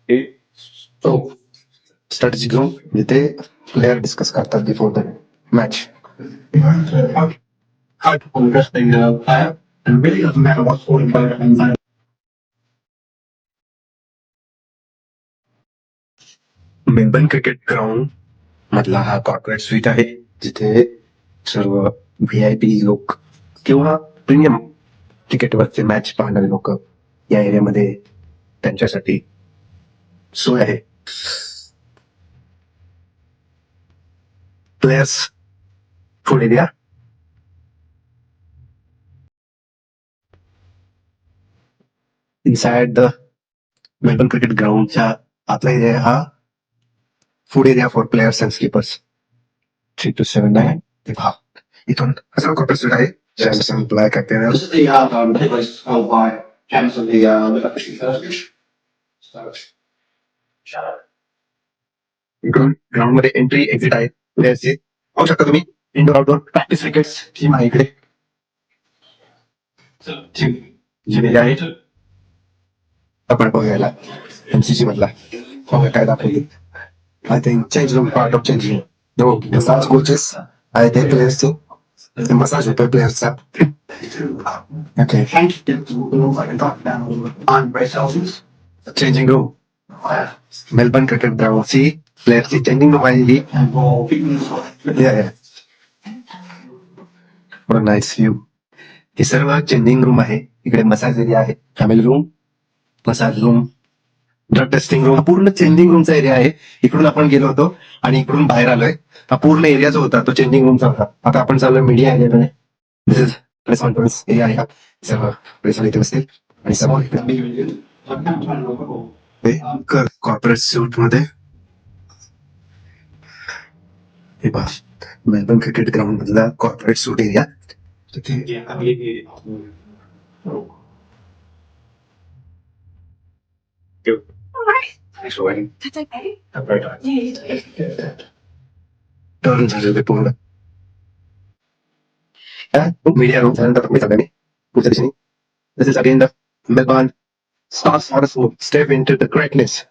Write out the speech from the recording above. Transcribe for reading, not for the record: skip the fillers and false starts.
तो स्ट्रॅटेजी घेऊन जिथे प्लेअर डिस्कस करतात before the match. How to investing in a player and really doesn't matter what sort of player and Melbourne cricket ground मधला हा corporate suite आहे, जिथे सर्व VIP लोक किंवा प्रीमियम तिकीटवरचे मॅच पाहणारे लोक या एरियामध्ये त्यांच्यासाठी सोय आहे. Players food area, inside the Melbourne cricket ग्राउंडच्या आतला एरिया हा food area for players and sleepers 3 to 7 आहे. हा इथून असं कॉर्पोरेट स्वीट आहे. Jameson black container. this is the place held by Jameson, the electricity first. So, इकडून ground मध्ये एंट्री एक्झिट आहे प्लेयर्सची. पाहू शकता तुम्ही indoor outdoor practice cricket team आहे इकडे. जी आहे आपण बघायला MCC मधला बघा काय दाखवली. I think change room part of change room. No massage coaches आहे ते प्लेयर्सचे मसाज होतोय प्लेयर्सचा. Okay I'm Ray Celsius. Changing room Melbourne cricket ग्राउंडची प्लेयरची चेंजिंग रूम आहे ही. And for fitness. Yeah. Nice view. हे सर्व चेंजिंग रूम आहे. इकडे मसाज एरिया आहे, family room, massage room, drug testing room. पूर्ण चेंजिंग रूमचा एरिया आहे. इकडून आपण गेलो होतो आणि इकडून बाहेर आलोय. हा पूर्ण एरिया जो होता तो चेंजिंग रूमचा होता. आता आपण चाललोय मीडिया एरियाकडे. This is press conference area आहे. सर्व प्रेस इथे बसतील आणि समोर कॉर्पोरेट सूट मध्ये हे पहा मेलबर्न क्रिकेट ग्राउंड मधला corporate suite area. That's okay. Turn झालेले पूर्ण मीडिया रूम झाल्यानंतर मी सगळ्यांनी पुढच्या दिशेने. This is again the Melbourne stars for step in to the greatness.